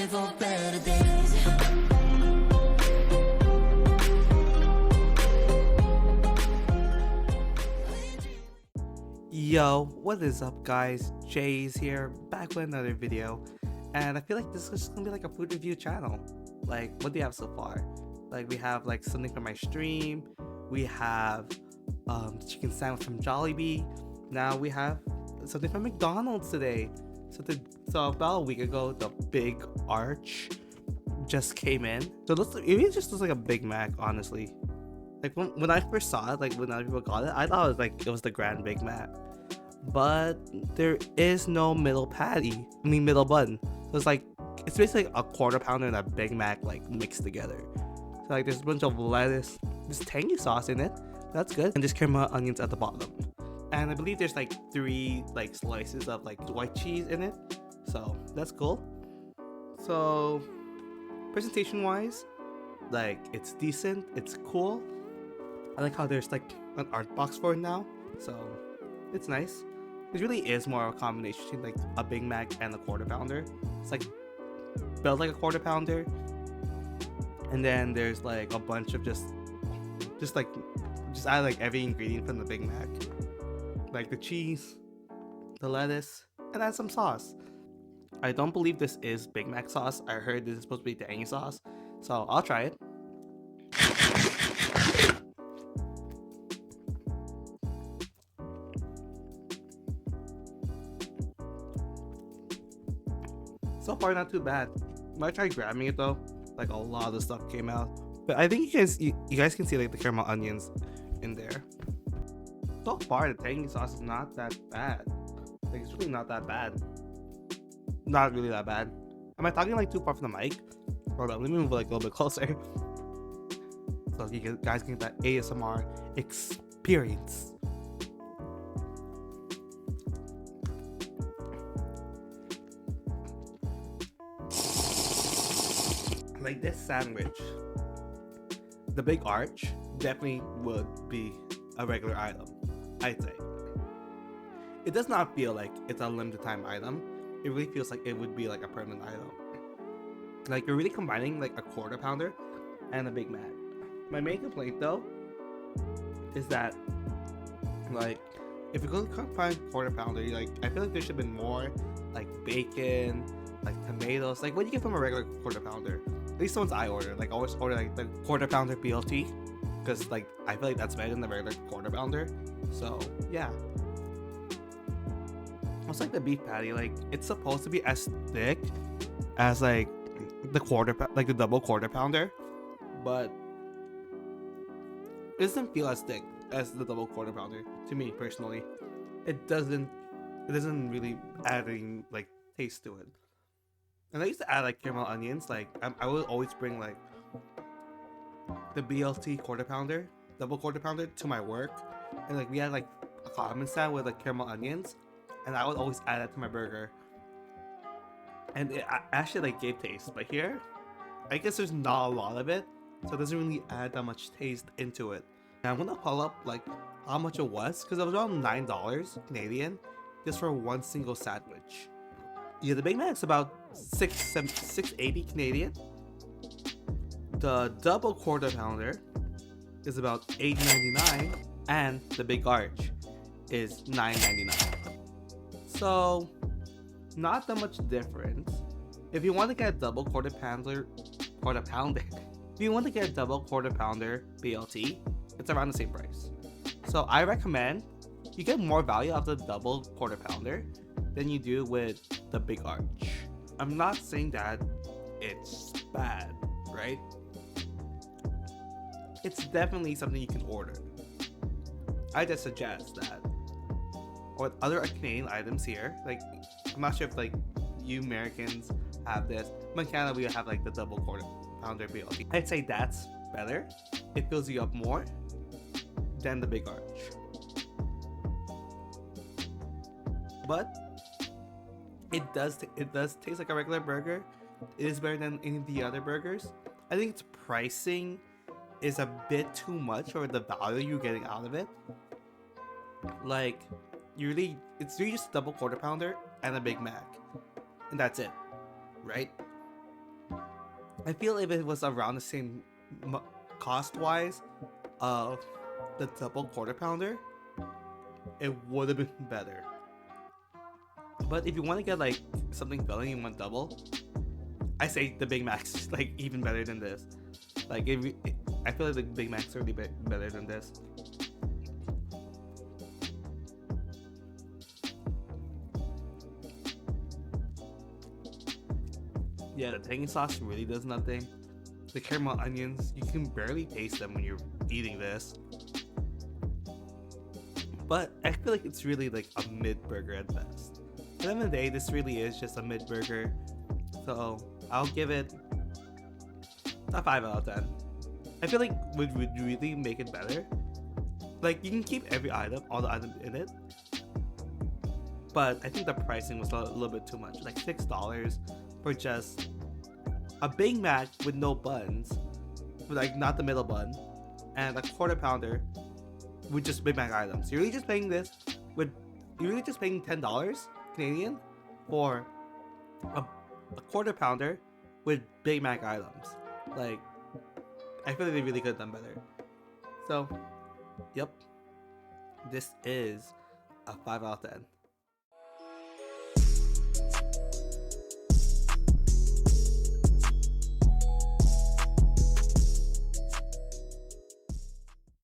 waiting for better days. Yo, what is up guys? Jay's here, back with another video. And I feel like this is just gonna be like a food review channel. Like, what do you have so far? Like, we have like something from my stream. We have chicken sandwich from Jollibee. Now we have something from McDonald's today. So about a week ago, the Big Arch just came in. So it just looks like a Big Mac, honestly. Like when I first saw it, like when other people got it, I thought it was the Grand Big Mac. But there is no middle patty. I mean middle bun. So it's basically like a quarter pounder and a Big Mac like mixed together. So like there's a bunch of lettuce, this tangy sauce in it. That's good. And just caramel onions at the bottom. And I believe there's like 3 like slices of like white cheese in it. So that's cool. So presentation wise, like it's decent, it's cool. I like how there's like an art box for it now. So it's nice. It really is more of a combination between like a Big Mac and a quarter pounder. It's like built like a quarter pounder, and then there's like a bunch of just add like every ingredient from the Big Mac, like the cheese, the lettuce, and add some sauce. I don't believe this is Big Mac sauce. I heard this is supposed to be tangy sauce, so I'll try it. So far, not too bad. Might try grabbing it though. Like a lot of stuff came out, but I think you guys can see like the caramel onions in there. So far, the tangy sauce is not that bad. Like it's really not that bad. Not really that bad. Am I talking like too far from the mic? Hold on, let me move like a little bit closer, so you guys can get that ASMR experience. Like this sandwich, the Big Arch definitely would be a regular item, I'd say. It does not feel like it's a limited time item. It really feels like it would be like a permanent item. Like you're really combining like a quarter pounder and a Big Mac. My main complaint though is that like if you're going to combine quarter pounder, I feel like there should have been more like bacon, like tomatoes, like what you get from a regular quarter pounder. At least the ones I order. Like I always order like the quarter pounder BLT, because like I feel like that's better than the regular quarter pounder. So yeah. It's like the beef patty, like it's supposed to be as thick as like the double quarter pounder, but it doesn't feel as thick as the double quarter pounder to me personally. It doesn't really adding like taste to it. And I used to add like caramel onions. Like I would always bring like the BLT quarter pounder, double quarter pounder to my work, and like we had like a condiment stand with like caramel onions, and I would always add that to my burger. And it actually like gave taste. But here, I guess there's not a lot of it, so it doesn't really add that much taste into it. And I'm gonna pull up like how much it was, because it was around $9 Canadian just for one single sandwich. Yeah, the Big Mac's about $6.80 Canadian. The double quarter pounder is about $8.99, and the Big Arch is $9.99. So not that much difference. If you want to get a double quarter pounder, if you want to get a double quarter pounder BLT, it's around the same price. So I recommend you get more value out of the double quarter pounder than you do with the Big Arch. I'm not saying that it's bad, right? It's definitely something you can order. I just suggest that. Or other Canadian items here, like I'm not sure if like you Americans have this, but in Canada we have like the double quarter pounder BLT. I'd say that's better. It fills you up more than the Big Arch. But it does taste like a regular burger. It is better than any of the other burgers. I think its pricing is a bit too much for the value you're getting out of it. Like it's really just a double quarter pounder and a Big Mac, and that's it, right? I feel if it was around the same cost wise of the double quarter pounder, it would have been better. But if you want to get like something filling in one double, I say the Big Mac's like even better than this. Like I feel like the Big Mac's really better than this. Yeah, the tangy sauce really does nothing. The caramel onions, you can barely taste them when you're eating this. But I feel like it's really like a mid burger at best. At the end of the day, this really is just a mid burger. So I'll give it a 5 out of 10. I feel like would really make it better. Like you can keep every item, all the items in it. But I think the pricing was a little bit too much. Like $6 for just a Big Mac with no buns, like not the middle bun, and a quarter pounder with just Big Mac items. You're really just paying $10 Canadian for a quarter pounder with Big Mac items. Like, I feel like they really could have done better. So, yep, this is a 5 out of 10.